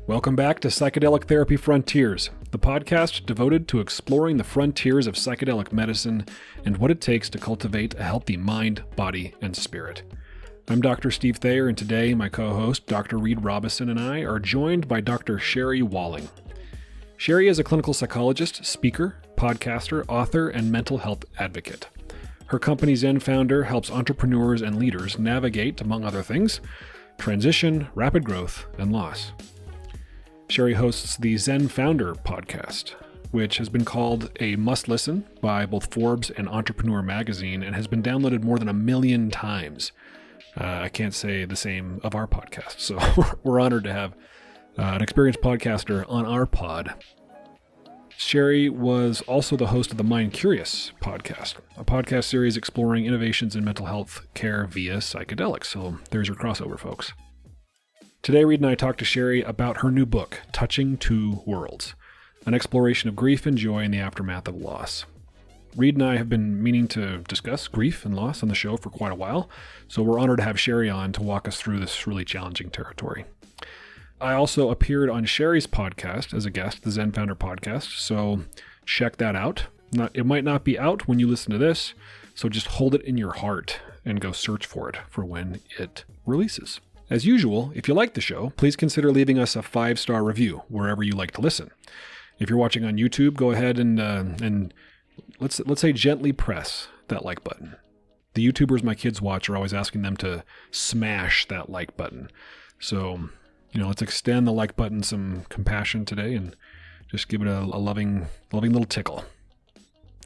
Welcome back to Psychedelic Therapy Frontiers, the podcast devoted to exploring the frontiers of psychedelic medicine and what it takes to cultivate a healthy mind, body, and spirit. I'm Dr. Steve Thayer, and today my co-host, Dr. Reid Robison, and I are joined by Dr. Sherry Walling. Sherry is a clinical psychologist, speaker, podcaster, author, and mental health advocate. Her company ZenFounder helps entrepreneurs and leaders navigate, among other things, transition, rapid growth, and loss. Sherry hosts the ZenFounder podcast, which has been called a must-listen by both Forbes and Entrepreneur magazine and has been downloaded more than 1 million times. I can't say the same of our podcast, so we're honored to have an experienced podcaster on our pod. Sherry was also the host of the Mind Curious podcast, a podcast series exploring innovations in mental health care via psychedelics. So there's your crossover, folks. Today, Reid and I talked to Sherry about her new book, Touching Two Worlds, an exploration of grief and joy in the aftermath of loss. Reid and I have been meaning to discuss grief and loss on the show for quite a while, so we're honored to have Sherry on to walk us through this really challenging territory. I also appeared on Sherry's podcast as a guest, the ZenFounder podcast, so check that out. It might not be out when you listen to this, so just hold it in your heart and go search for it for when it releases. As usual, if you like the show, please consider leaving us a 5-star review wherever you like to listen. If you're watching on YouTube, go ahead and let's say gently press that like button. The YouTubers my kids watch are always asking them to smash that like button. So, let's extend the like button some compassion today and just give it a loving little tickle.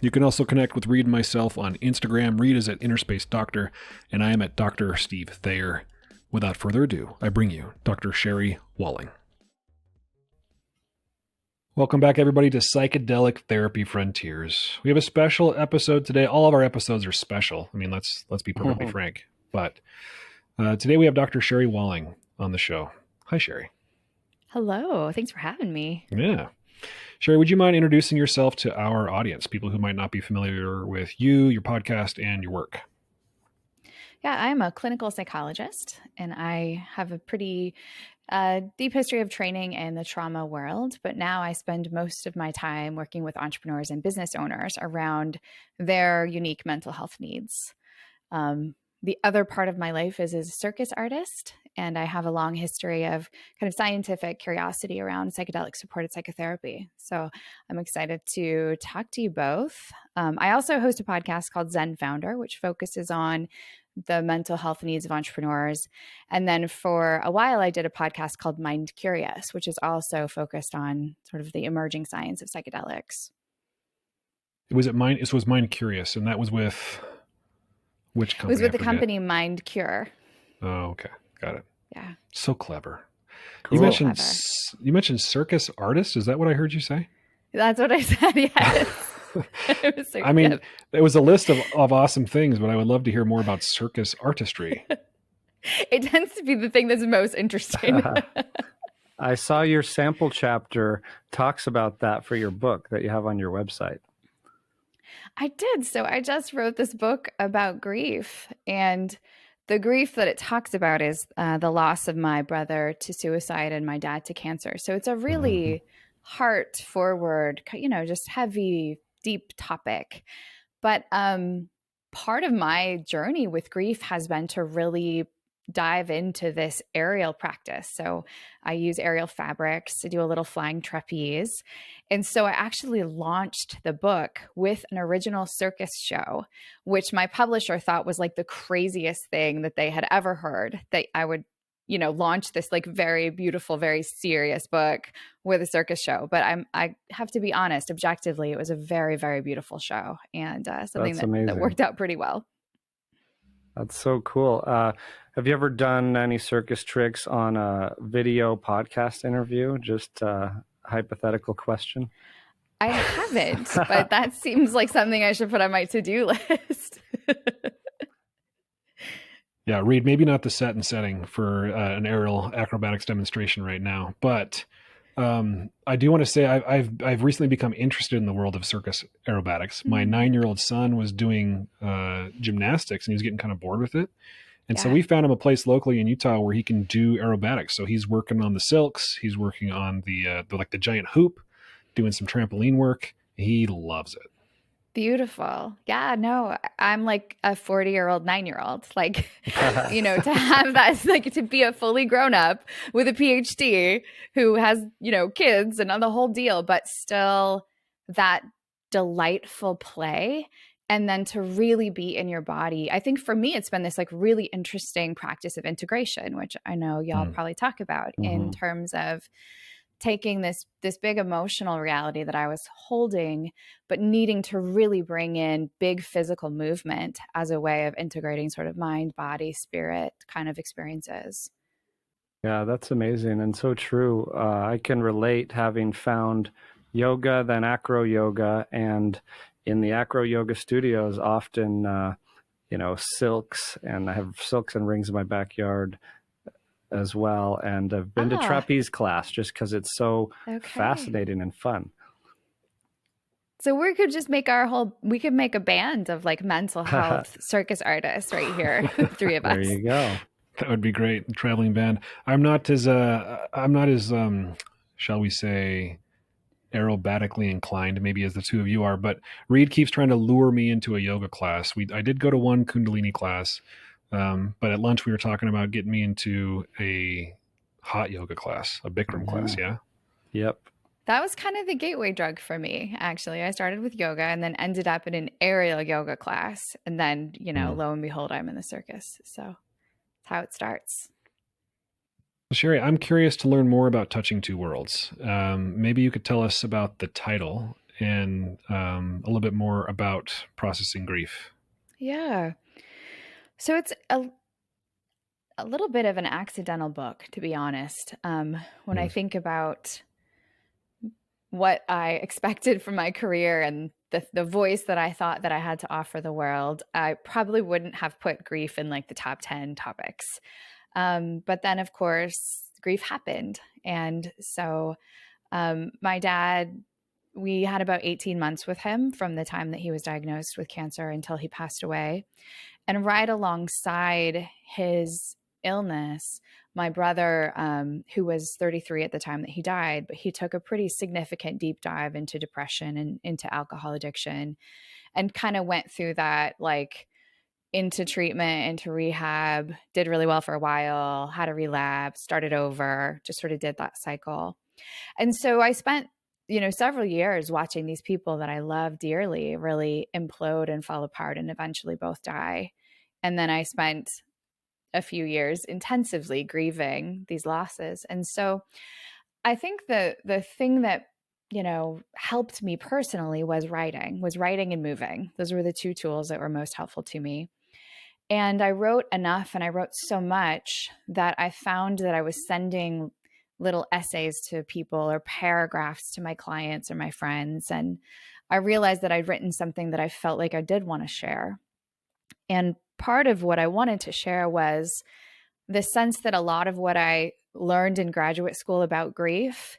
You can also connect with Reid and myself on Instagram. Reid is at Innerspace Doctor, and I am at Dr. Steve Thayer. Without further ado, I bring you Dr. Sherry Walling. Welcome back, everybody, to Psychedelic Therapy Frontiers. We have a special episode today. All of our episodes are special. I mean, let's be perfectly frank. But today we have Dr. Sherry Walling on the show. Hi, Sherry. Hello. Thanks for having me. Yeah. Sherry, would you mind introducing yourself to our audience, people who might not be familiar with you, your podcast, and your work? Yeah, I'm a clinical psychologist, and I have a pretty deep history of training in the trauma world, but now I spend most of my time working with entrepreneurs and business owners around their unique mental health needs. The other part of my life is as a circus artist, and I have a long history of kind of scientific curiosity around psychedelic-supported psychotherapy. So I'm excited to talk to you both. I also host a podcast called ZenFounder, which focuses on the mental health needs of entrepreneurs. And then for a while, I did a podcast called Mind Curious, which is also focused on sort of the emerging science of psychedelics. It was Mind Curious, and that was with which company? It was with the company Mind Cure. Oh, okay. Got it. Yeah. So clever. Cool. You mentioned circus artist. Is that what I heard you say? That's what I said. Yes. I mean, it was a list of awesome things, but I would love to hear more about circus artistry. It tends to be the thing that's most interesting. I saw your sample chapter talks about that for your book that you have on your website. I did. So I just wrote this book about grief, and the grief that it talks about is the loss of my brother to suicide and my dad to cancer. So it's a really heart forward, just heavy, deep topic. But part of my journey with grief has been to really dive into this aerial practice. So I use aerial fabrics to do a little flying trapeze. And so I actually launched the book with an original circus show, which my publisher thought was like the craziest thing that they had ever heard, that I would launch this like very beautiful, very serious book with a circus show. But I have to be honest, objectively, it was a very, very beautiful show and something that worked out pretty well. That's so cool. Have you ever done any circus tricks on a video podcast interview? Just a hypothetical question. I haven't, but that seems like something I should put on my to-do list. Yeah, Reid, maybe not the set and setting for an aerial acrobatics demonstration right now, but I do want to say I've recently become interested in the world of circus aerobatics. My 9-year-old son was doing gymnastics, and he was getting kind of bored with it. And so Yeah. we found him a place locally in Utah where he can do aerobatics. So he's working on the silks. He's working on the giant hoop, doing some trampoline work. He loves it. Beautiful. Yeah, no, I'm like a 40-year-old 9-year-old. Like, you know, to have that, like to be a fully grown up with a PhD who has, you know, kids and the whole deal, but still that delightful play. And then to really be in your body. I think for me, it's been this like really interesting practice of integration, which I know y'all probably talk about in terms of taking this big emotional reality that I was holding, but needing to really bring in big physical movement as a way of integrating sort of mind, body, spirit kind of experiences. Yeah, that's amazing and so true. I can relate, having found yoga, then acro yoga, and in the acro yoga studios, often, silks, and I have silks and rings in my backyard as well. And I've been to trapeze class just because it's so fascinating and fun. So we could just make we could make a band of like mental health circus artists right here, three of us. There you go. That would be great. The traveling band. I'm not as shall we say, aerobatically inclined maybe as the two of you are, but Reid keeps trying to lure me into a yoga class. I did go to one Kundalini class, but at lunch we were talking about getting me into a hot yoga class, a Bikram class. Yeah. Yep. That was kind of the gateway drug for me, actually. I started with yoga and then ended up in an aerial yoga class. And then, you know, lo and behold, I'm in the circus. So that's how it starts. Sherry, I'm curious to learn more about Touching Two Worlds. Maybe you could tell us about the title and a little bit more about processing grief. Yeah. So it's a little bit of an accidental book, to be honest. When I think about what I expected from my career and the voice that I thought that I had to offer the world, I probably wouldn't have put grief in like the top 10 topics. But then, of course, grief happened. And so my dad, we had about 18 months with him from the time that he was diagnosed with cancer until he passed away. And right alongside his illness, my brother, who was 33 at the time that he died, but he took a pretty significant deep dive into depression and into alcohol addiction and kind of went through that, like into treatment, into rehab, did really well for a while, had a relapse, started over, just sort of did that cycle. And so I spent, you know, several years watching these people that I love dearly really implode and fall apart and eventually both die. And then I spent a few years intensively grieving these losses. And so I think the thing that, you know, helped me personally was writing and moving. Those were the two tools that were most helpful to me. And I wrote enough and I wrote so much that I found that I was sending little essays to people or paragraphs to my clients or my friends. And I realized that I'd written something that I felt like I did want to share. And part of what I wanted to share was the sense that a lot of what I learned in graduate school about grief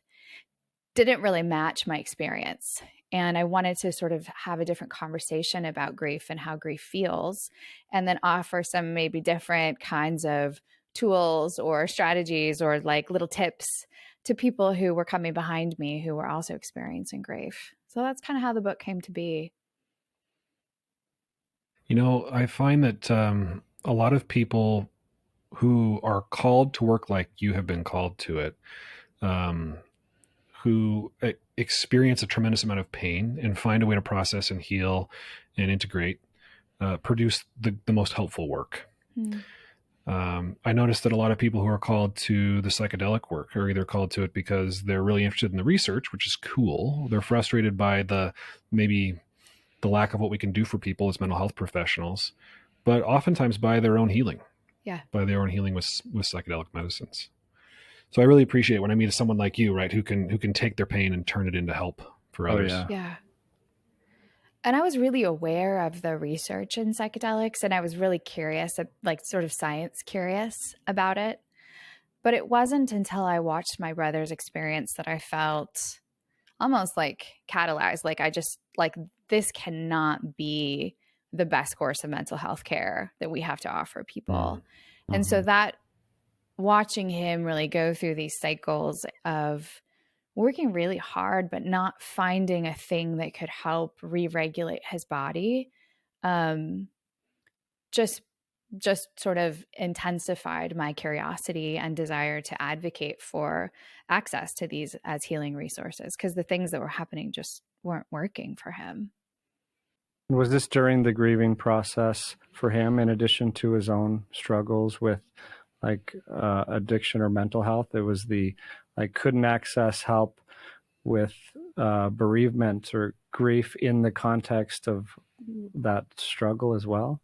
didn't really match my experience. And I wanted to sort of have a different conversation about grief and how grief feels, and then offer some maybe different kinds of tools or strategies or like little tips to people who were coming behind me who were also experiencing grief. So that's kind of how the book came to be. You know, I find that a lot of people who are called to work like you have been called to it, who experience a tremendous amount of pain and find a way to process and heal and integrate, produce the most helpful work. I noticed that a lot of people who are called to the psychedelic work are either called to it because they're really interested in the research, which is cool. They're frustrated by maybe the lack of what we can do for people as mental health professionals, but oftentimes by their own healing. Yeah. By their own healing with psychedelic medicines. So I really appreciate when I meet someone like you, right, who can take their pain and turn it into help for others. Yeah. And I was really aware of the research in psychedelics, and I was really curious, like sort of science curious about it. But it wasn't until I watched my brother's experience that I felt almost like catalyzed. Like I just like, this cannot be the best course of mental health care that we have to offer people. Mm-hmm. And so that watching him really go through these cycles of working really hard, but not finding a thing that could help re-regulate his body, just sort of intensified my curiosity and desire to advocate for access to these as healing resources, because the things that were happening just weren't working for him. Was this during the grieving process for him, in addition to his own struggles with like addiction or mental health? It was the like couldn't access help with bereavement or grief in the context of that struggle as well?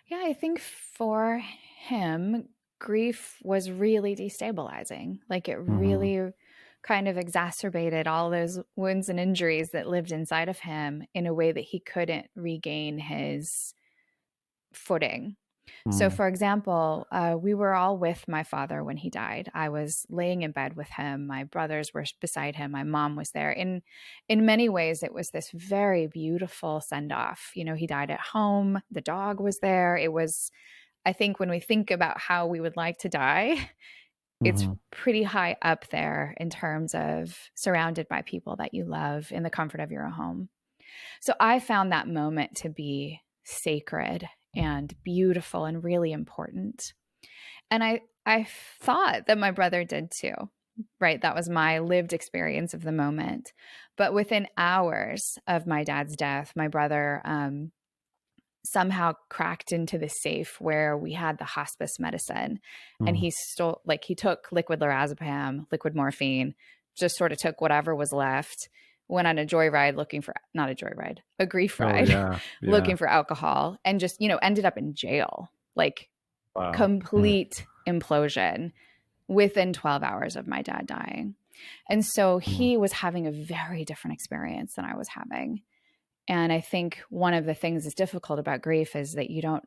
Yeah, I think for him, grief was really destabilizing. Like it really kind of exacerbated all those wounds and injuries that lived inside of him in a way that he couldn't regain his footing. So, for example, we were all with my father when he died. I was laying in bed with him. My brothers were beside him. My mom was there. In many ways, it was this very beautiful send off. You know, he died at home. The dog was there. It was, I think, when we think about how we would like to die, it's pretty high up there in terms of surrounded by people that you love in the comfort of your own home. So I found that moment to be sacred and beautiful and really important. And I thought that my brother did too, right? That was my lived experience of the moment. But within hours of my dad's death, my brother somehow cracked into the safe where we had the hospice medicine. And he took liquid lorazepam, liquid morphine, just sort of took whatever was left, went on a joyride a grief ride, looking for alcohol, and just, ended up in jail, like complete implosion within 12 hours of my dad dying. And so he was having a very different experience than I was having. And I think one of the things that's difficult about grief is that you don't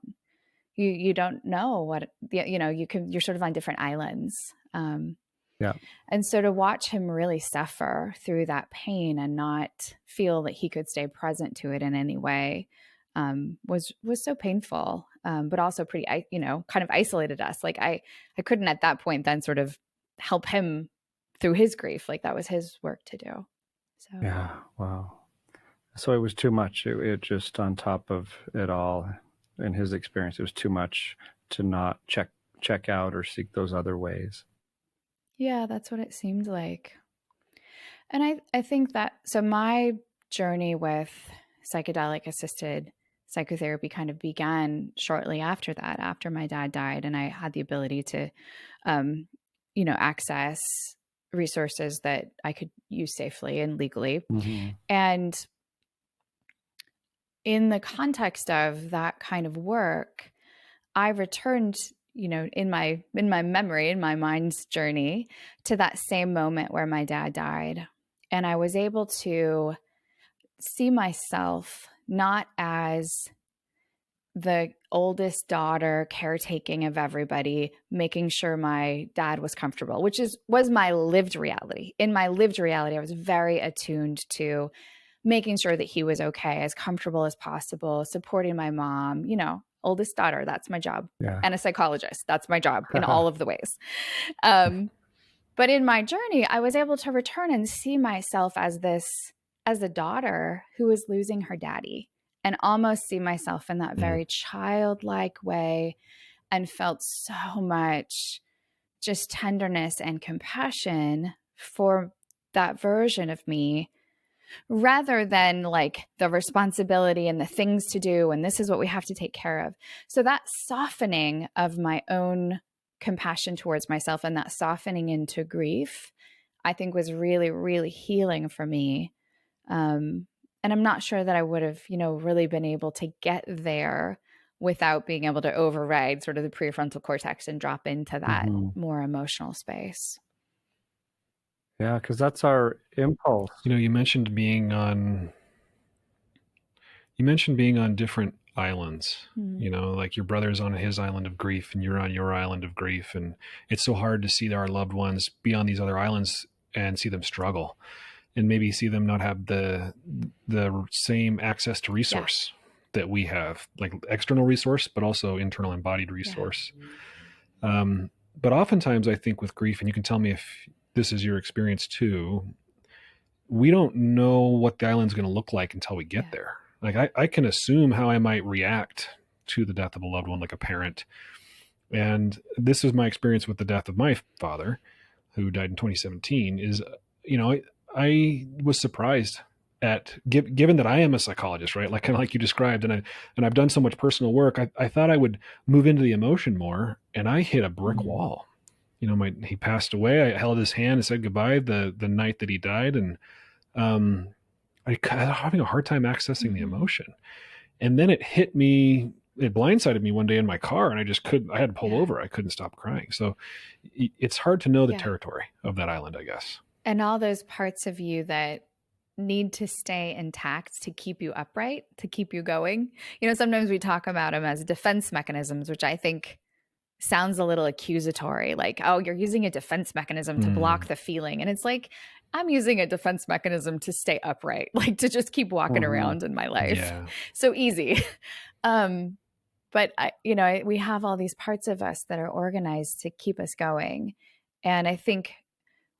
know what, you're sort of on different islands. And so to watch him really suffer through that pain and not feel that he could stay present to it in any way was so painful, but also pretty, kind of isolated us. Like I couldn't at that point then sort of help him through his grief. Like that was his work to do. So yeah, wow. So it was too much. It just on top of it all, in his experience, it was too much to not check out or seek those other ways. Yeah, that's what it seemed like. And I think that, so my journey with psychedelic-assisted psychotherapy kind of began shortly after that, after my dad died, and I had the ability to, access resources that I could use safely and legally. And in the context of that kind of work, I returned, in my memory, in my mind's journey, to that same moment where my dad died. And I was able to see myself not as the oldest daughter caretaking of everybody, making sure my dad was comfortable, which was my lived reality. In my lived reality, I was very attuned to making sure that he was okay, as comfortable as possible, supporting my mom, oldest daughter, that's my job. Yeah. And a psychologist, that's my job in all of the ways. But in my journey, I was able to return and see myself as a daughter who was losing her daddy, and almost see myself in that very childlike way, and felt so much just tenderness and compassion for that version of me, rather than like the responsibility and the things to do, and this is what we have to take care of. So that softening of my own compassion towards myself and that softening into grief, I think was really, really healing for me. And I'm not sure that I would have, really been able to get there without being able to override sort of the prefrontal cortex and drop into that more emotional space. Yeah, because that's our impulse. You mentioned being on different islands. Like your brother's on his island of grief and you're on your island of grief, and it's so hard to see our loved ones be on these other islands and see them struggle, and maybe see them not have the same access to resource. that we have, like external resource, but also internal embodied resource. But oftentimes I think with grief, and you can tell me if this is your experience too, we don't know what the island's going to look like until we get there. Like I can assume how I might react to the death of a loved one, like a parent. And this is my experience with the death of my father, who died in 2017, is, I was surprised at, given that I am a psychologist, right? Like kind of like you described, and I've done so much personal work. I thought I would move into the emotion more, and I hit a brick wall. He passed away. I held his hand and said goodbye the night that he died. And I was having a hard time accessing the emotion. And then it hit me, it blindsided me one day in my car, and I had to pull over. I couldn't stop crying. So it's hard to know the territory of that island, I guess. And all those parts of you that need to stay intact to keep you upright, to keep you going. Sometimes we talk about them as defense mechanisms, which I think sounds a little accusatory, like, oh, you're using a defense mechanism to block the feeling. And it's like, I'm using a defense mechanism to stay upright, like to just keep walking around in my life. Yeah. So easy. But we have all these parts of us that are organized to keep us going. And I think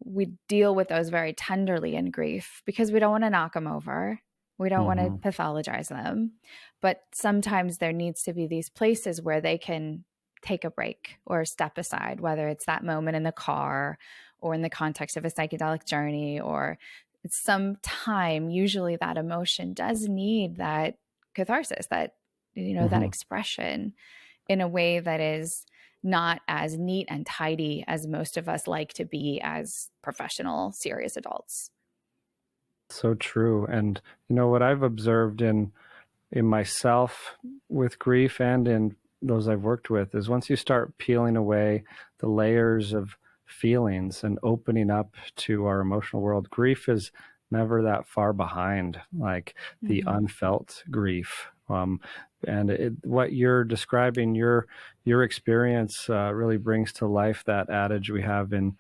we deal with those very tenderly in grief because we don't want to knock them over. We don't want to pathologize them. But sometimes there needs to be these places where they can take a break or step aside, whether it's that moment in the car or in the context of a psychedelic journey, or it's some time. Usually that emotion does need that catharsis, that, that expression in a way that is not as neat and tidy as most of us like to be as professional, serious adults. So true. And what I've observed in myself with grief and in those I've worked with is once you start peeling away the layers of feelings and opening up to our emotional world, grief is never that far behind, like the unfelt grief. And what you're describing, your experience really brings to life that adage we have in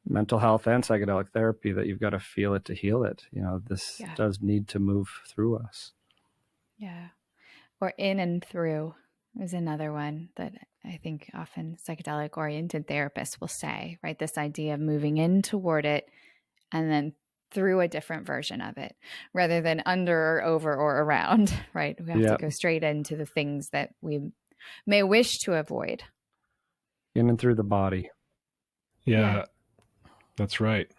mental health and psychedelic therapy, that you've got to feel it to heal it. This does need to move through us. Yeah. Or in and through is another one that I think often psychedelic oriented therapists will say, right? This idea of moving in toward it and then through a different version of it, rather than under or over or around, right? We have to go straight into the things that we may wish to avoid. In and through the body. Yeah, that's right.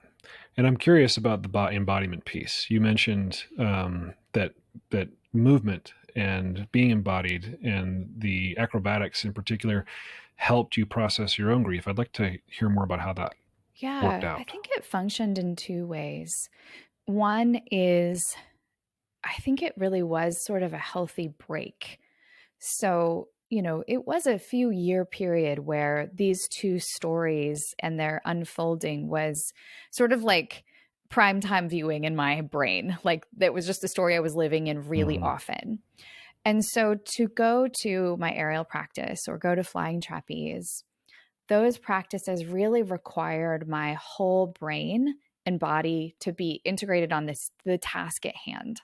And I'm curious about the embodiment piece. You mentioned that movement and being embodied and the acrobatics in particular helped you process your own grief. I'd like to hear more about how that worked out. I think it functioned in two ways. One is, I think it really was sort of a healthy break. So, it was a few year period where these two stories and their unfolding was sort of like primetime viewing in my brain. Like that was just the story I was living in really often. And so to go to my aerial practice or go to flying trapeze, those practices really required my whole brain and body to be integrated on the task at hand.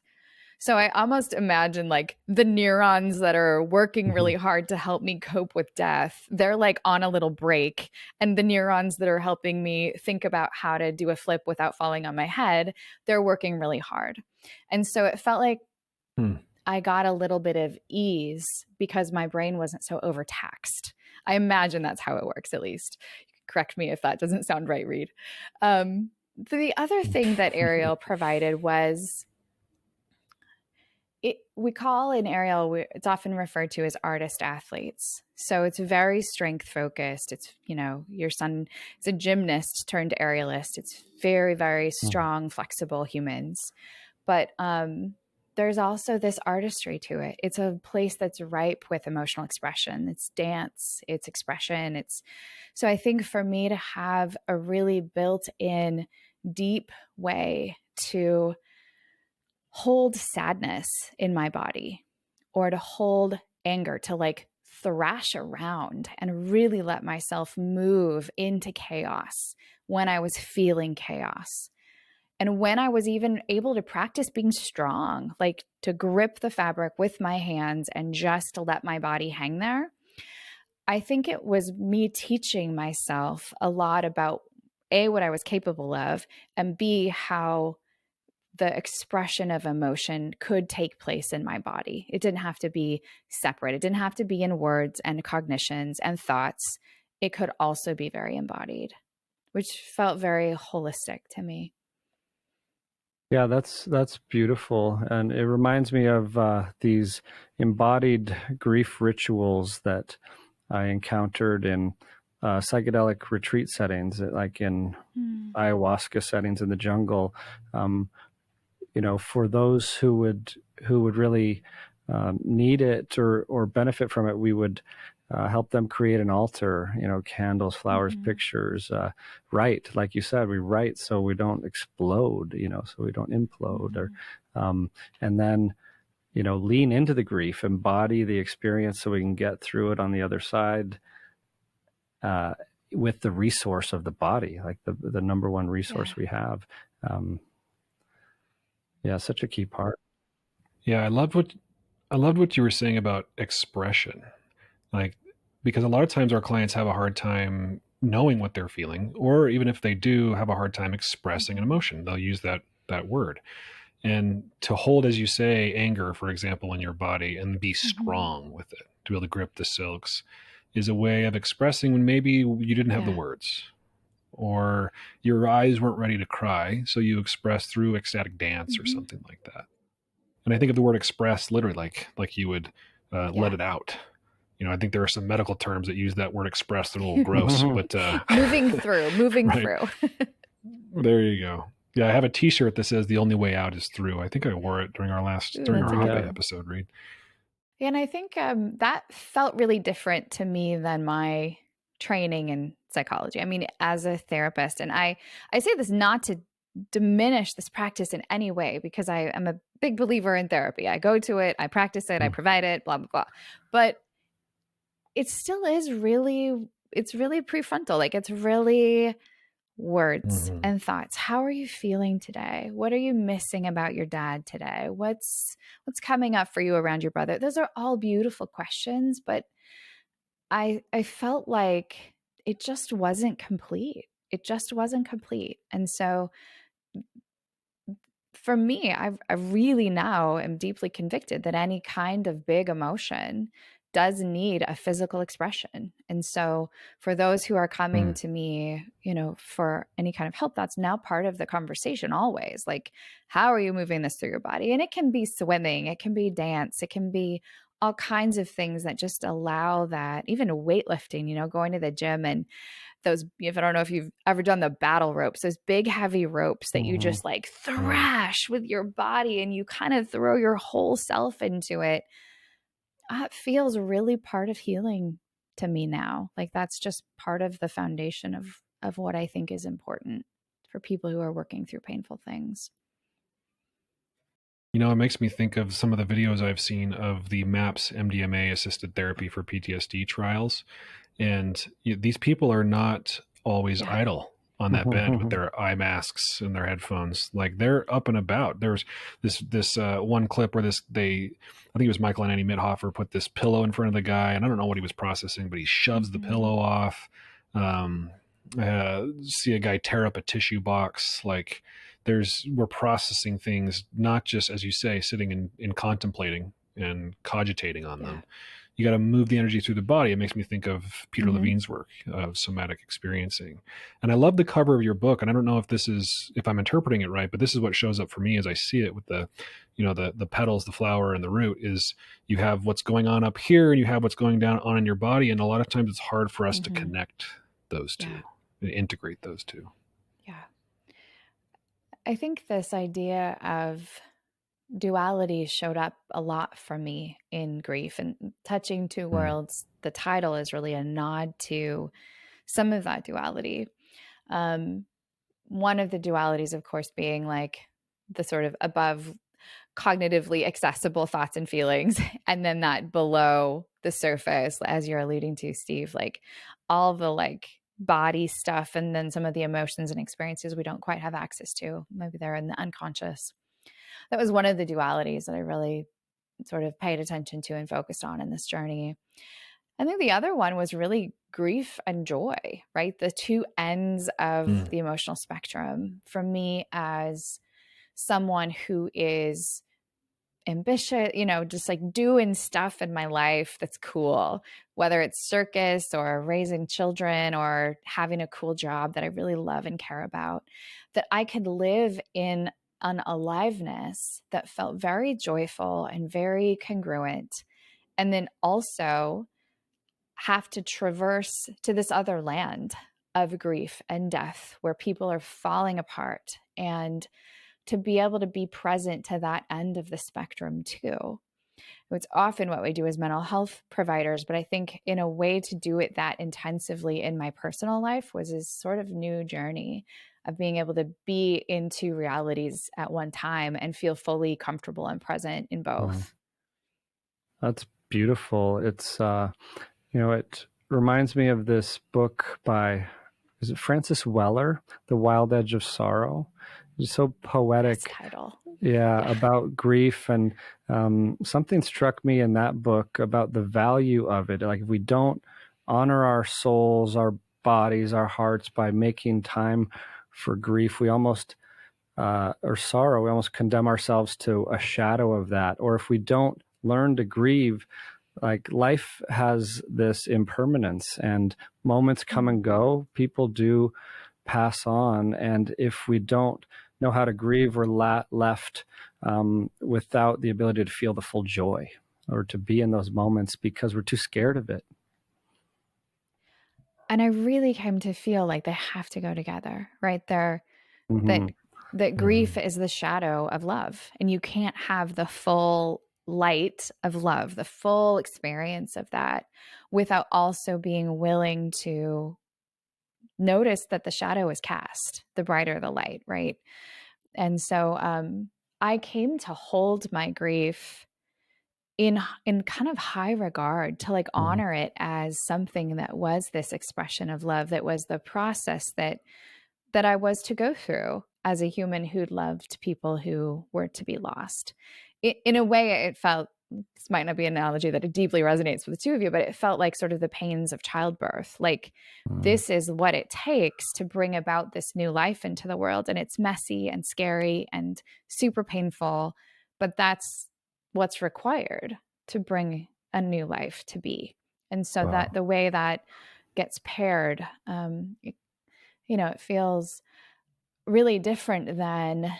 So I almost imagine like the neurons that are working really hard to help me cope with death, they're like on a little break. And the neurons that are helping me think about how to do a flip without falling on my head, they're working really hard. And so it felt like I got a little bit of ease because my brain wasn't so overtaxed. I imagine that's how it works, at least. Correct me if that doesn't sound right, Reid. The other thing that aerial provided was, we call in aerial, it's often referred to as artist athletes. So it's very strength focused. It's, your son is a gymnast turned aerialist. It's very, very strong, flexible humans. But there's also this artistry to it. It's a place that's ripe with emotional expression. It's dance, it's expression. So I think for me to have a really built-in deep way to hold sadness in my body or to hold anger, to like thrash around and really let myself move into chaos when I was feeling chaos. And when I was even able to practice being strong, like to grip the fabric with my hands and just to let my body hang there, I think it was me teaching myself a lot about A, what I was capable of, and B, how the expression of emotion could take place in my body. It didn't have to be separate. It didn't have to be in words and cognitions and thoughts. It could also be very embodied, which felt very holistic to me. Yeah, that's beautiful, and it reminds me of these embodied grief rituals that I encountered in psychedelic retreat settings, like in ayahuasca settings in the jungle. For those who would really need it or benefit from it, we would help them create an altar, candles, flowers, pictures, write, like you said, we write so we don't explode, so we don't implode, or and then lean into the grief, embody the experience so we can get through it on the other side, with the resource of the body, like the number one resource we have. Such a key part. Yeah, I loved what you were saying about expression. Like, because a lot of times our clients have a hard time knowing what they're feeling, or even if they do have a hard time expressing an emotion, they'll use that word. And to hold, as you say, anger, for example, in your body and be strong with it, to be able to grip the silks, is a way of expressing when maybe you didn't have the words, or your eyes weren't ready to cry, so you express through ecstatic dance or something like that. And I think of the word express literally like you would let it out. I think there are some medical terms that use that word express that are a little gross, but moving through. There you go. Yeah, I have a T-shirt that says "The only way out is through." I think I wore it during our hot day episode, Reid. And I think that felt really different to me than my training in psychology. I mean, as a therapist, and I say this not to diminish this practice in any way, because I am a big believer in therapy. I go to it, I practice it, I provide it, blah, blah, blah. But it still is it's really prefrontal. Like, it's really words and thoughts. How are you feeling today? What are you missing about your dad today? What's coming up for you around your brother? Those are all beautiful questions, but I felt like it just wasn't complete. It just wasn't complete. And so for me, I really now am deeply convicted that any kind of big emotion does need a physical expression. And so for those who are coming to me, for any kind of help, that's now part of the conversation always. Like, how are you moving this through your body? And it can be swimming, it can be dance, it can be all kinds of things that just allow that, even weightlifting, going to the gym and those, if I don't know if you've ever done the battle ropes, those big heavy ropes that you just like thrash with your body and you kind of throw your whole self into it. It feels really part of healing to me now. Like, that's just part of the foundation of what I think is important for people who are working through painful things. It makes me think of some of the videos I've seen of the MAPS MDMA-assisted therapy for PTSD trials. And these people are not always idle on that bed with their eye masks and their headphones. Like, they're up and about. There's this one clip where I think it was Michael and Annie Mithofer put this pillow in front of the guy, and I don't know what he was processing, but he shoves the pillow off. See a guy tear up a tissue box. Like, we're processing things, not just, as you say, sitting and contemplating and cogitating on them. You got to move the energy through the body. It makes me think of Peter Levine's work of somatic experiencing. And I love the cover of your book. And I don't know if I'm interpreting it right, but this is what shows up for me as I see it with the petals, the flower, and the root. Is you have what's going on up here and you have what's going on in your body. And a lot of times it's hard for us to connect those two and integrate those two. Yeah. I think this idea of duality showed up a lot for me in grief, and Touching Two Worlds. The title is really a nod to some of that duality. One of the dualities, of course, being like the sort of above cognitively accessible thoughts and feelings, and then that below the surface, as you're alluding to, Steve, like all the like body stuff, and then some of the emotions and experiences we don't quite have access to. Maybe they're in the unconscious. That was one of the dualities that I really sort of paid attention to and focused on in this journey. I think the other one was really grief and joy, right? The two ends of the emotional spectrum. For me, as someone who is ambitious, just like doing stuff in my life that's cool, whether it's circus or raising children or having a cool job that I really love and care about, that I could live in an aliveness that felt very joyful and very congruent. And then also have to traverse to this other land of grief and death where people are falling apart, and to be able to be present to that end of the spectrum too. It's often what we do as mental health providers, but I think in a way to do it that intensively in my personal life was this sort of new journey of being able to be in two realities at one time and feel fully comfortable and present in both. That's beautiful. It's, it reminds me of this book by, is it Francis Weller, The Wild Edge of Sorrow? It's so poetic. Nice title. Yeah, about grief. And something struck me in that book about the value of it. Like, if we don't honor our souls, our bodies, our hearts by making time for grief, we almost, or sorrow, we almost condemn ourselves to a shadow of that. Or if we don't learn to grieve, like, life has this impermanence and moments come and go. People do pass on. And if we don't know how to grieve, we're left without the ability to feel the full joy or to be in those moments because we're too scared of it. And I really came to feel like they have to go together, right? That grief is the shadow of love, and you can't have the full light of love, the full experience of that, without also being willing to notice that the shadow is cast, the brighter the light, right? And so I came to hold my grief in kind of high regard, to like honor it as something that was this expression of love, that was the process that I was to go through as a human who'd loved people who were to be lost. In a way, it felt, this might not be an analogy that it deeply resonates with the two of you, but it felt like sort of the pains of childbirth. Like, this is what it takes to bring about this new life into the world. And it's messy and scary and super painful, but that's what's required to bring a new life to be. And so that the way that gets paired, it feels really different than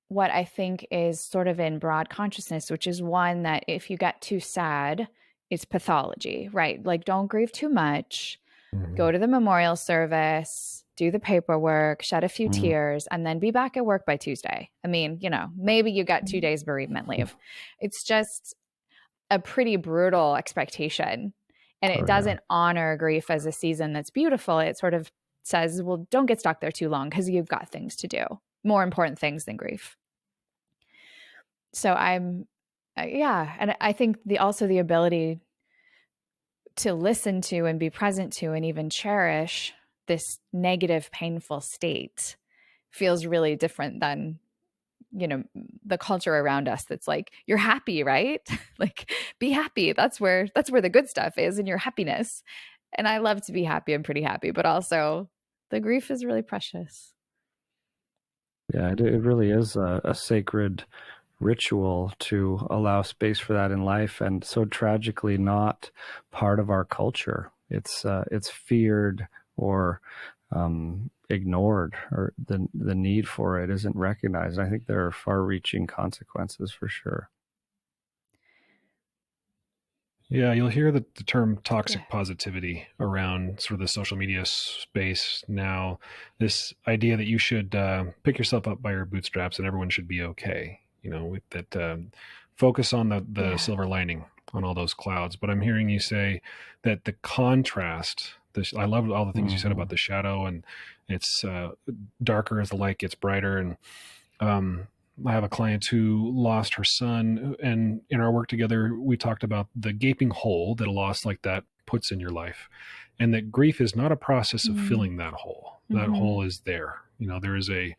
what I think is sort of in broad consciousness, which is one that if you get too sad, it's pathology, right? Like, don't grieve too much, go to the memorial service, do the paperwork, shed a few tears, and then be back at work by Tuesday. I mean, maybe you got 2 days bereavement leave. It's just a pretty brutal expectation. And it doesn't honor grief as a season that's beautiful. It sort of says, well, don't get stuck there too long because you've got things to do, more important things than grief. So and I think also the ability to listen to and be present to and even cherish this negative, painful state feels really different than, the culture around us that's like, you're happy, right? Like, be happy. That's where the good stuff is, in your happiness. And I love to be happy. I'm pretty happy, but also the grief is really precious. Yeah, it really is a sacred ritual to allow space for that in life, and so tragically not part of our culture. It's feared or ignored, or the need for it isn't recognized. I think there are far-reaching consequences for sure. Yeah, you'll hear the term toxic positivity around sort of the social media space now. This idea that you should pick yourself up by your bootstraps and everyone should be okay. With that focus on the silver lining on all those clouds. But I'm hearing you say that the contrast, I love all the things you said about the shadow, and it's darker as the light gets brighter. And I have a client who lost her son, and in our work together, we talked about the gaping hole that a loss like that puts in your life, and that grief is not a process of Mm. filling that hole. That Mm-hmm. hole is there. There is a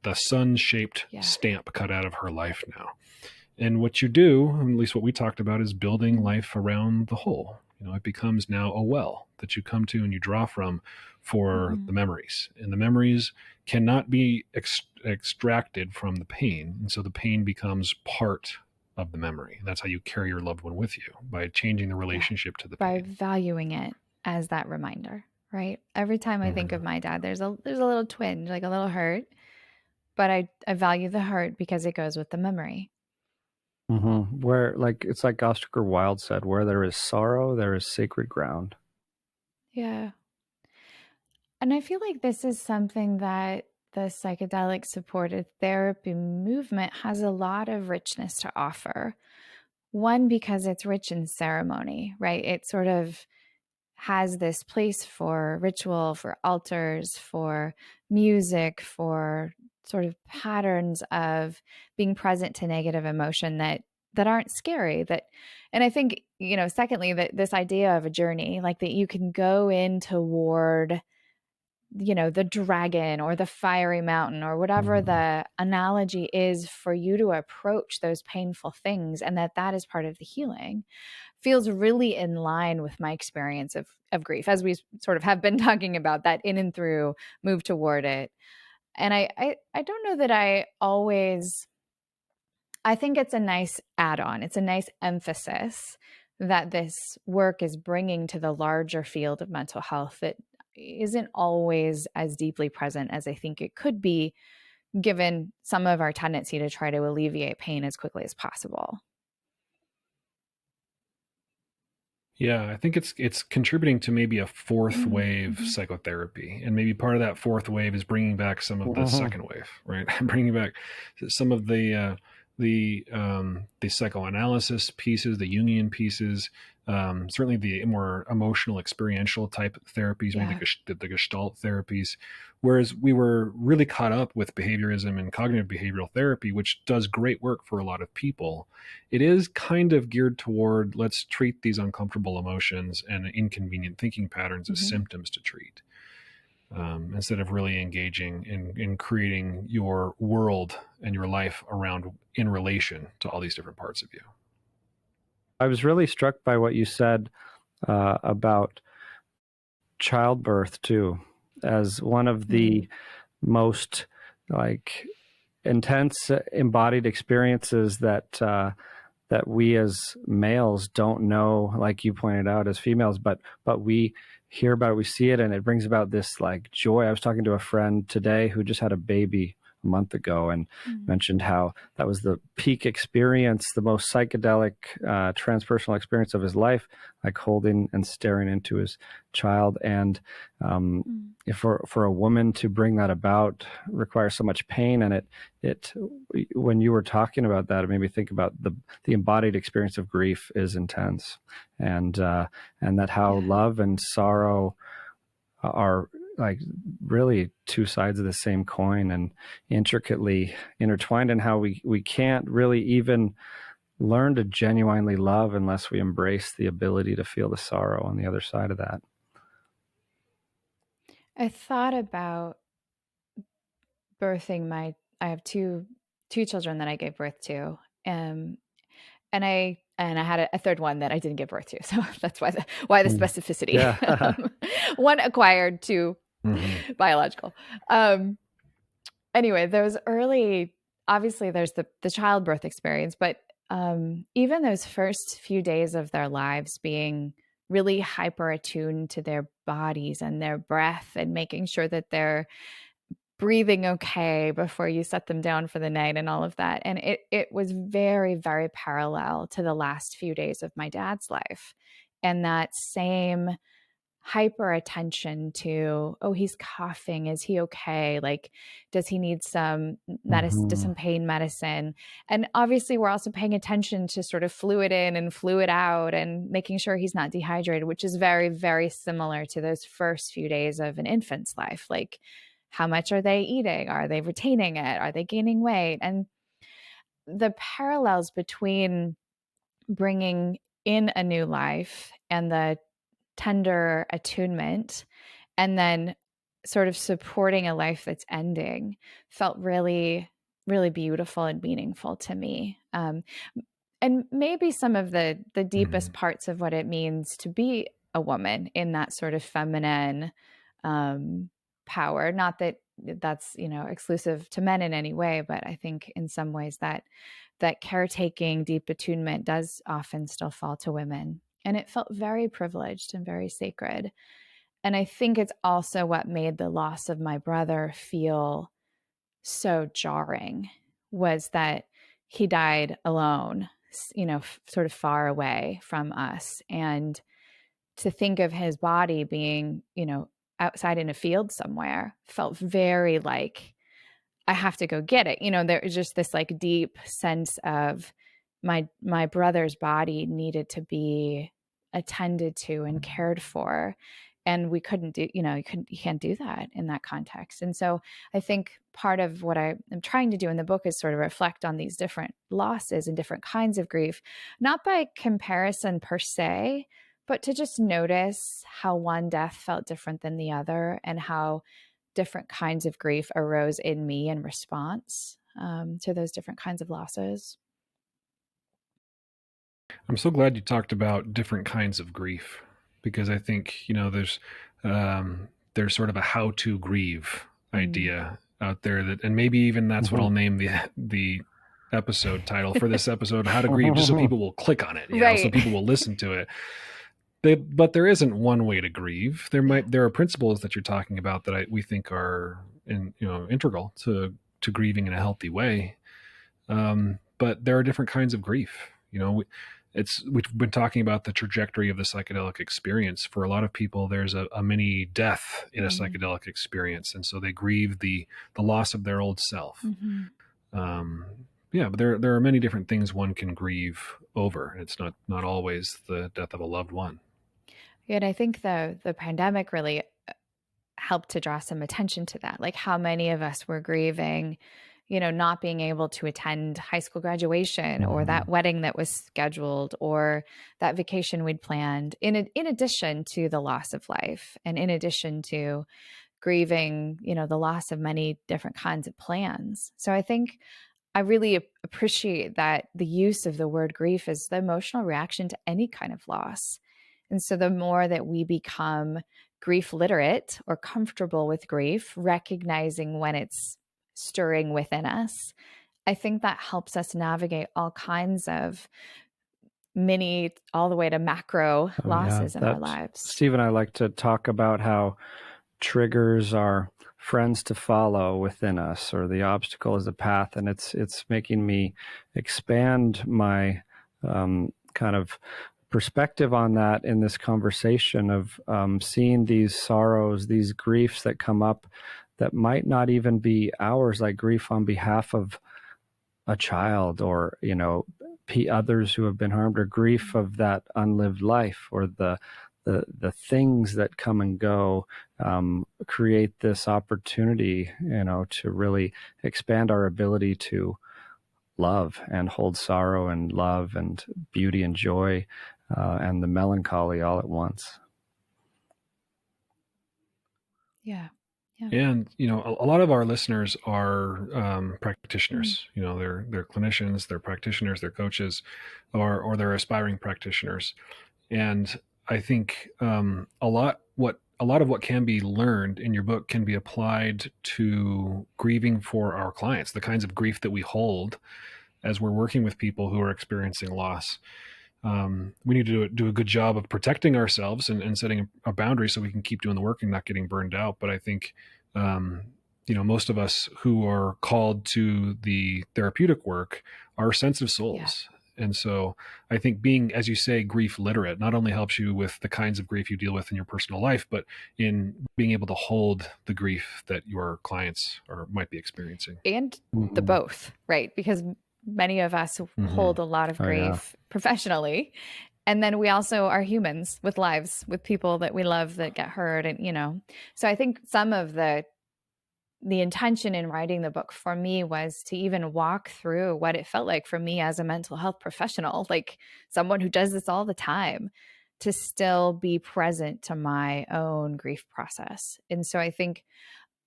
the sun-shaped Yeah. stamp cut out of her life now. And what you do, at least what we talked about, is building life around the hole. It becomes now a well that you come to and you draw from for the memories. And the memories cannot be extracted from the pain. And so the pain becomes part of the memory. That's how you carry your loved one with you, by changing the relationship to the By pain. valuing it as that reminder, right? Every time I think of my dad, there's a little twinge, like a little hurt, but I value the hurt because it goes with the memory. Where, like, it's like Oscar Wilde said, where there is sorrow, there is sacred ground. Yeah. And I feel like this is something that the psychedelic supported therapy movement has a lot of richness to offer. One, because it's rich in ceremony, right? It sort of has this place for ritual, for altars, for music, for sort of patterns of being present to negative emotion that aren't scary. And I think, secondly, that this idea of a journey, like that you can go in toward the dragon or the fiery mountain or whatever the analogy is for you to approach those painful things, and that is part of the healing, feels really in line with my experience of grief, as we sort of have been talking about, that in and through, move toward it. And I don't know that I think it's a nice add-on. It's a nice emphasis that this work is bringing to the larger field of mental health that isn't always as deeply present as I think it could be, given some of our tendency to try to alleviate pain as quickly as possible. Yeah, I think it's contributing to maybe a fourth wave psychotherapy, and maybe part of that fourth wave is bringing back some of the second wave, right? Bringing back some of the psychoanalysis pieces, the Jungian pieces, certainly the more emotional, experiential type therapies, maybe the Gestalt therapies. Whereas we were really caught up with behaviorism and cognitive behavioral therapy, which does great work for a lot of people. It is kind of geared toward, let's treat these uncomfortable emotions and inconvenient thinking patterns as symptoms to treat. Instead of really engaging in creating your world and your life around, in relation to all these different parts of you. I was really struck by what you said about childbirth too, as one of the most intense embodied experiences that we as males don't know, like you pointed out, as females, but we hear about it, we see it, and it brings about this joy. I was talking to a friend today who just had a baby a month ago and mentioned how that was the peak experience, the most psychedelic transpersonal experience of his life, like holding and staring into his child. And if for a woman to bring that about requires so much pain, and it when you were talking about that, it made me think about the embodied experience of grief is intense, and that how love and sorrow are really two sides of the same coin and intricately intertwined, and how we can't really even learn to genuinely love unless we embrace the ability to feel the sorrow on the other side of that. I thought about birthing I have two children that I gave birth to. And I had a third one that I didn't give birth to. So that's why the specificity. Yeah. One acquired, two biological. Anyway, those early, obviously there's the childbirth experience, but even those first few days of their lives being really hyper attuned to their bodies and their breath, and making sure that they're breathing okay before you set them down for the night and all of that. And it was very, very parallel to the last few days of my dad's life. And that same hyper attention to, oh, he's coughing. Is he okay? Does he need some medicine, some pain medicine? And obviously we're also paying attention to sort of fluid in and fluid out, and making sure he's not dehydrated, which is very, very similar to those first few days of an infant's life. How much are they eating? Are they retaining it? Are they gaining weight? And the parallels between bringing in a new life and the tender attunement, and then sort of supporting a life that's ending, felt really, really beautiful and meaningful to me. And maybe some of the deepest parts of what it means to be a woman in that sort of feminine power. Not that that's, exclusive to men in any way, but I think in some ways that caretaking, deep attunement does often still fall to women. And it felt very privileged and very sacred. And I think it's also what made the loss of my brother feel so jarring, was that he died alone, sort of far away from us. And to think of his body being, outside in a field somewhere felt very like, I have to go get it. There was just this like deep sense of my brother's body needed to be attended to and cared for. And we couldn't do, you can't do that in that context. And so I think part of what I am trying to do in the book is sort of reflect on these different losses and different kinds of grief, not by comparison per se, but to just notice how one death felt different than the other, and how different kinds of grief arose in me in response to those different kinds of losses. I'm so glad you talked about different kinds of grief, because I think, there's sort of a how to grieve idea out there that, and maybe even that's what I'll name the episode title for this episode, How to Grieve, just so people will click on it, so people will listen to it. But there isn't one way to grieve. There are principles that you're talking about that we think are integral to grieving in a healthy way. But there are different kinds of grief. We've been talking about the trajectory of the psychedelic experience. For a lot of people, there's a mini death in a psychedelic experience, and so they grieve the loss of their old self. But there are many different things one can grieve over. It's not always the death of a loved one. Yeah, and I think the pandemic really helped to draw some attention to that. Like how many of us were grieving, not being able to attend high school graduation or that wedding that was scheduled or that vacation we'd planned, in addition to the loss of life, and in addition to grieving, the loss of many different kinds of plans. So I think I really appreciate that the use of the word grief is the emotional reaction to any kind of loss. And so the more that we become grief literate or comfortable with grief, recognizing when it's stirring within us, I think that helps us navigate all kinds of mini, all the way to macro losses in our lives. Steve and I like to talk about how triggers are friends to follow within us, or the obstacle is a path. And it's making me expand my kind of perspective on that in this conversation of seeing these sorrows, these griefs that come up that might not even be ours, like grief on behalf of a child or, others who have been harmed, or grief of that unlived life, or the things that come and go, create this opportunity, to really expand our ability to love and hold sorrow and love and beauty and joy and the melancholy all at once. Yeah. And, a lot of our listeners are practitioners. They're clinicians, they're practitioners, they're coaches, or they're aspiring practitioners. And I think a lot of what can be learned in your book can be applied to grieving for our clients, the kinds of grief that we hold as we're working with people who are experiencing loss. We need to do a good job of protecting ourselves and setting a boundary so we can keep doing the work and not getting burned out. But I think, most of us who are called to the therapeutic work are sensitive souls. Yeah. And so I think being, as you say, grief literate not only helps you with the kinds of grief you deal with in your personal life, but in being able to hold the grief that your clients might be experiencing. And the both, right? Because many of us hold a lot of grief professionally. And then we also are humans with lives, with people that we love that get hurt. And, so I think some of the the intention in writing the book for me was to even walk through what it felt like for me as a mental health professional, like someone who does this all the time, to still be present to my own grief process. And so I think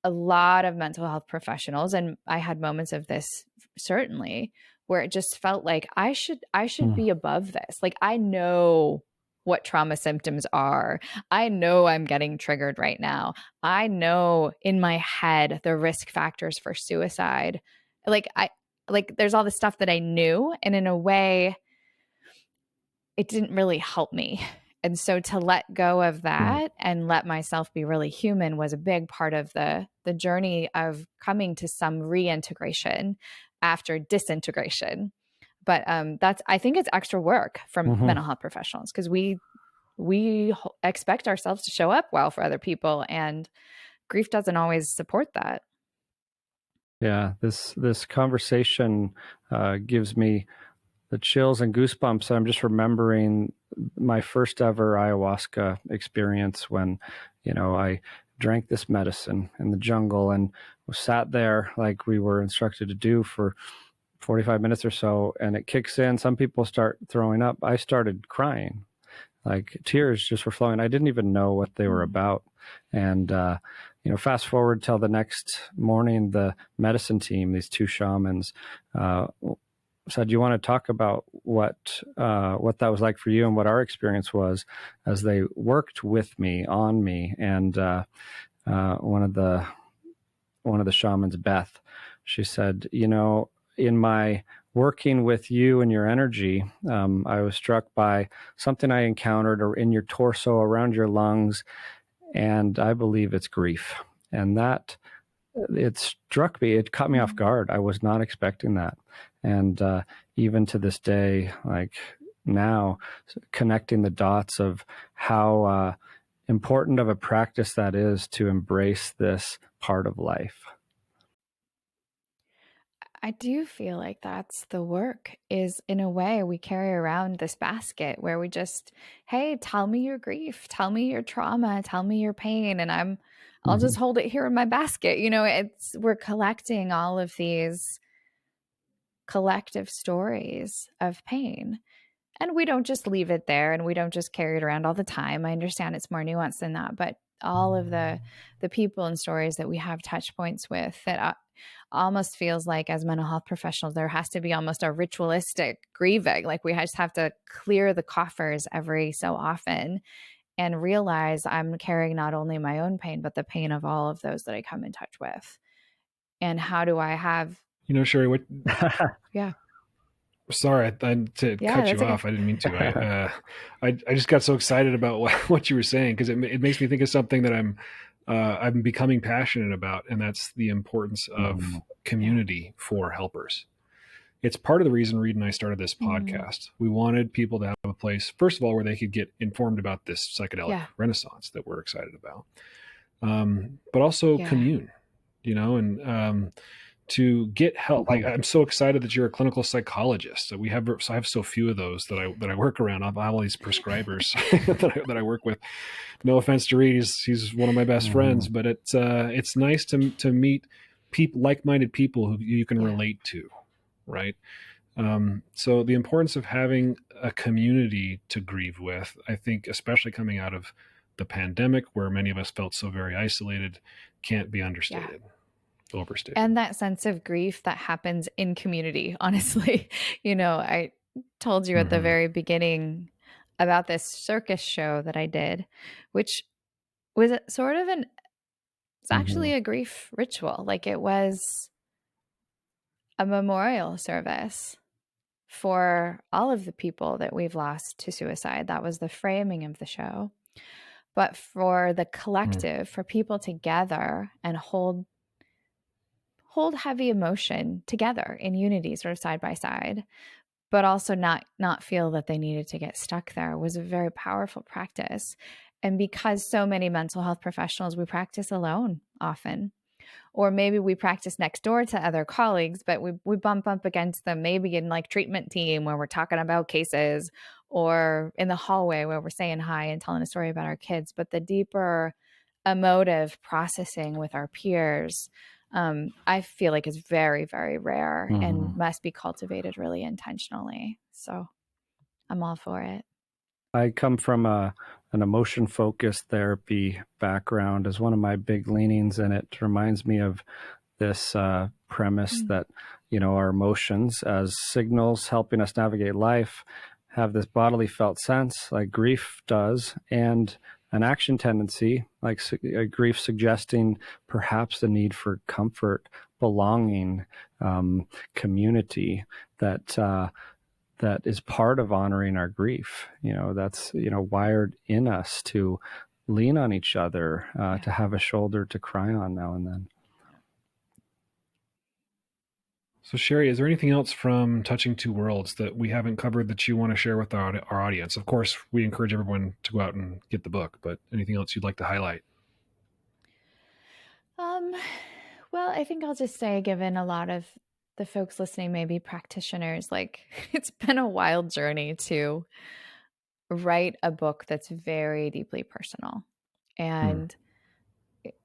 a lot of mental health professionals, and I had moments of this certainly, where it just felt like I should be above this. Like, I know what trauma symptoms are. I know I'm getting triggered right now. I know in my head the risk factors for suicide. Like, there's all the stuff that I knew, and in a way it didn't really help me. And so to let go of that and let myself be really human was a big part of the journey of coming to some reintegration after disintegration. But I think it's extra work from mental health professionals, because we expect ourselves to show up well for other people, and grief doesn't always support that. Yeah, this conversation gives me the chills and goosebumps. I'm just remembering my first ever ayahuasca experience when, I drank this medicine in the jungle and sat there like we were instructed to do for 45 minutes or so, and it kicks in. Some people start throwing up. I started crying, like tears just were flowing. I didn't even know what they were about. And, fast forward till the next morning, the medicine team, these two shamans, said, "You want to talk about what that was like for you and what our experience was," as they worked with me, on me. And one of the shamans, Beth, she said, in my working with you and your energy, I was struck by something I encountered or in your torso around your lungs, and I believe it's grief. And that, it struck me, it caught me off guard. I was not expecting that. And even to this day, like now, connecting the dots of how important of a practice that is to embrace this part of life. I do feel like that's the work, is in a way we carry around this basket where we just, hey, tell me your grief, tell me your trauma, tell me your pain, and I'll just hold it here in my basket. We're collecting all of these collective stories of pain. And we don't just leave it there, and we don't just carry it around all the time. I understand it's more nuanced than that, but all of the people and stories that we have touch points with, that almost feels like, as mental health professionals, there has to be almost a ritualistic grieving. Like, we just have to clear the coffers every so often and realize I'm carrying not only my own pain, but the pain of all of those that I come in touch with. And how do I have, Sherry, what? Yeah. Sorry, to cut you okay. off. I didn't mean to. I just got so excited about what you were saying, because it makes me think of something that I'm becoming passionate about, and that's the importance of community for helpers. It's part of the reason Reid and I started this podcast. We wanted people to have a place, first of all, where they could get informed about this psychedelic renaissance that we're excited about, but also commune, and to get help. Like, I'm so excited that you're a clinical psychologist. So I have so few of those that I work around. I have all these prescribers that I work with. No offense to Reid, he's one of my best friends, but it's nice to meet people, like-minded people who you can relate to, right? So the importance of having a community to grieve with, I think, especially coming out of the pandemic, where many of us felt so very isolated, can't be understated. Overstated. And that sense of grief that happens in community, honestly. I told you at the very beginning about this circus show that I did, which was sort of it's actually a grief ritual. Like, it was a memorial service for all of the people that we've lost to suicide. That was the framing of the show. But for the collective, for people to gather and hold heavy emotion together in unity, sort of side by side, but also not feel that they needed to get stuck there, was a very powerful practice. And because so many mental health professionals, we practice alone often, or maybe we practice next door to other colleagues, but we bump up against them maybe in like treatment team where we're talking about cases, or in the hallway where we're saying hi and telling a story about our kids. But the deeper emotive processing with our peers, I feel like is very, very rare Mm-hmm. and must be cultivated really intentionally. So I'm all for it. I come from an emotion-focused therapy background as one of my big leanings, and it reminds me of this premise that, our emotions as signals helping us navigate life have this bodily felt sense, like grief does, and an action tendency, like grief suggesting perhaps the need for comfort, belonging, community, that is part of honoring our grief. That's, wired in us to lean on each other, to have a shoulder to cry on now and then. So, Sherry, is there anything else from Touching Two Worlds that we haven't covered that you want to share with our audience? Of course, we encourage everyone to go out and get the book, but anything else you'd like to highlight? Well, I think I'll just say, given a lot of the folks listening may be practitioners, like it's been a wild journey to write a book that's very deeply personal and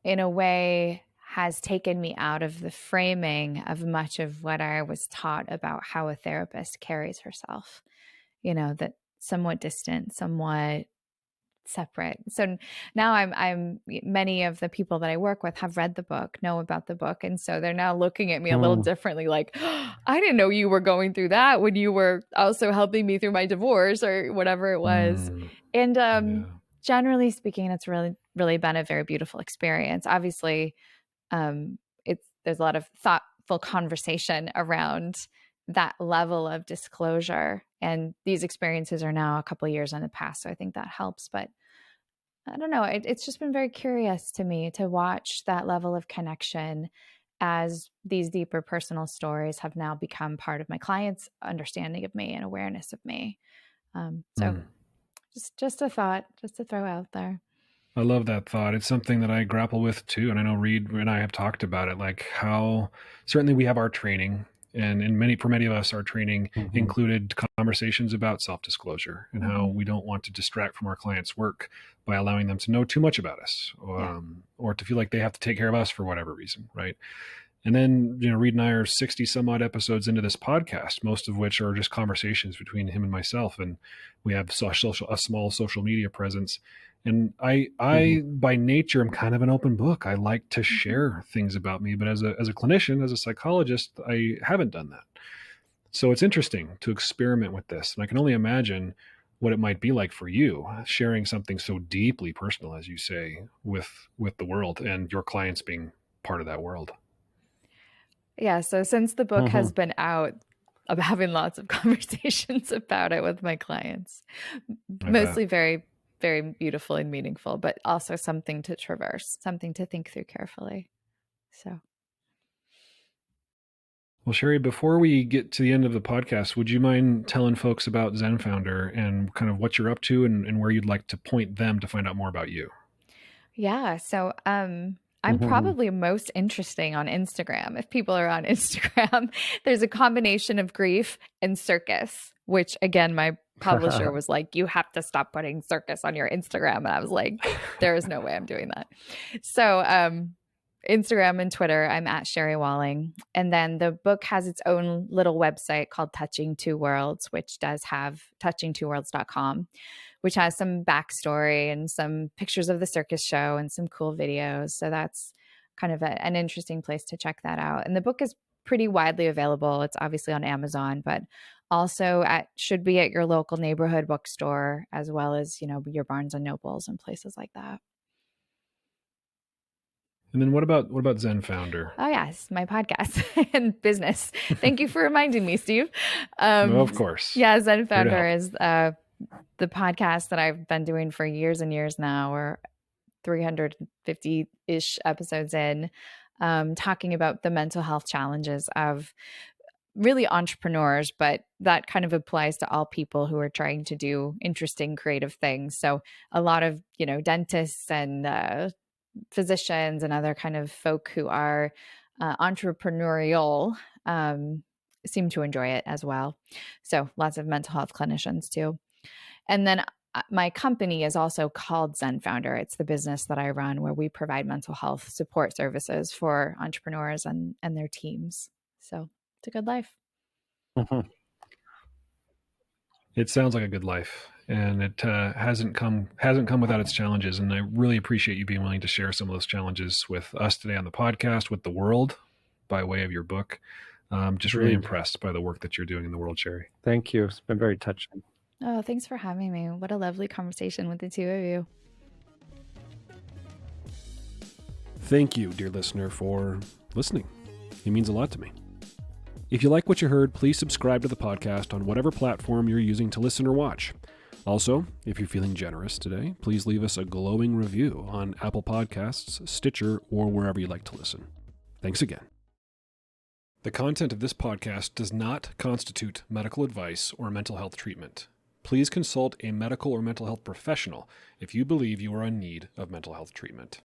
in a way has taken me out of the framing of much of what I was taught about how a therapist carries herself, that somewhat distant, somewhat separate. So now I'm many of the people that I work with have read the book, know about the book. And so they're now looking at me a little differently, like, oh, I didn't know you were going through that when you were also helping me through my divorce or whatever it was. And generally speaking, it's really, really been a very beautiful experience. Obviously, there's a lot of thoughtful conversation around that level of disclosure. And these experiences are now a couple of years in the past. So I think that helps. But I don't know. It's just been very curious to me to watch that level of connection as these deeper personal stories have now become part of my clients' understanding of me and awareness of me. Just a thought, just to throw out there. I love that thought. It's something that I grapple with too. And I know Reid and I have talked about it, like how certainly we have our training. And for many of us, our training included conversations about self-disclosure and how we don't want to distract from our clients' work by allowing them to know too much about us, or to feel like they have to take care of us for whatever reason, right? And then, Reid and I are 60 some odd episodes into this podcast, most of which are just conversations between him and myself. And we have a small social media presence. And I by nature, I'm kind of an open book. I like to share things about me, but as a clinician, as a psychologist, I haven't done that. So it's interesting to experiment with this. And I can only imagine what it might be like for you sharing something so deeply personal, as you say, with the world and your clients being part of that world. Yeah. So since the book has been out, I'm having lots of conversations about it with my clients, mostly very, very beautiful and meaningful, but also something to traverse, something to think through carefully. So. Well, Sherry, before we get to the end of the podcast, would you mind telling folks about ZenFounder and kind of what you're up to and where you'd like to point them to find out more about you? Yeah. So, I'm probably most interesting on Instagram. If people are on Instagram, there's a combination of grief and circus, which again, my publisher was like, you have to stop putting circus on your Instagram. And I was like, there is no way I'm doing that. So, Instagram and Twitter, I'm at Sherry Walling. And then the book has its own little website called Touching Two Worlds, which does have touchingtwoworlds.com, which has some backstory and some pictures of the circus show and some cool videos. So that's kind of an interesting place to check that out. And the book is pretty widely available. It's obviously on Amazon, but also should be at your local neighborhood bookstore, as well as, your Barnes and Nobles and places like that. And then what about ZenFounder? Oh yes, my podcast and business. Thank you for reminding me, Steve. Of course. Yeah, ZenFounder is the podcast that I've been doing for years and years now. We're 350-ish episodes in, talking about the mental health challenges of really entrepreneurs, but that kind of applies to all people who are trying to do interesting, creative things. So a lot of, dentists and physicians and other kind of folk who are entrepreneurial seem to enjoy it as well. So lots of mental health clinicians too. And then my company is also called ZenFounder. It's the business that I run where we provide mental health support services for entrepreneurs and their teams. So it's a good life. Mhm. It sounds like a good life, and it hasn't come without its challenges. And I really appreciate you being willing to share some of those challenges with us today on the podcast, with the world, by way of your book. Just really Reid, impressed by the work that you're doing in the world, Sherry. thank you. It's been very touching. Oh, thanks for having me. What a lovely conversation with the two of you. Thank you, dear listener, for listening. It means a lot to me. If you like what you heard, please subscribe to the podcast on whatever platform you're using to listen or watch. Also, if you're feeling generous today, please leave us a glowing review on Apple Podcasts, Stitcher, or wherever you like to listen. Thanks again. The content of this podcast does not constitute medical advice or mental health treatment. Please consult a medical or mental health professional if you believe you are in need of mental health treatment.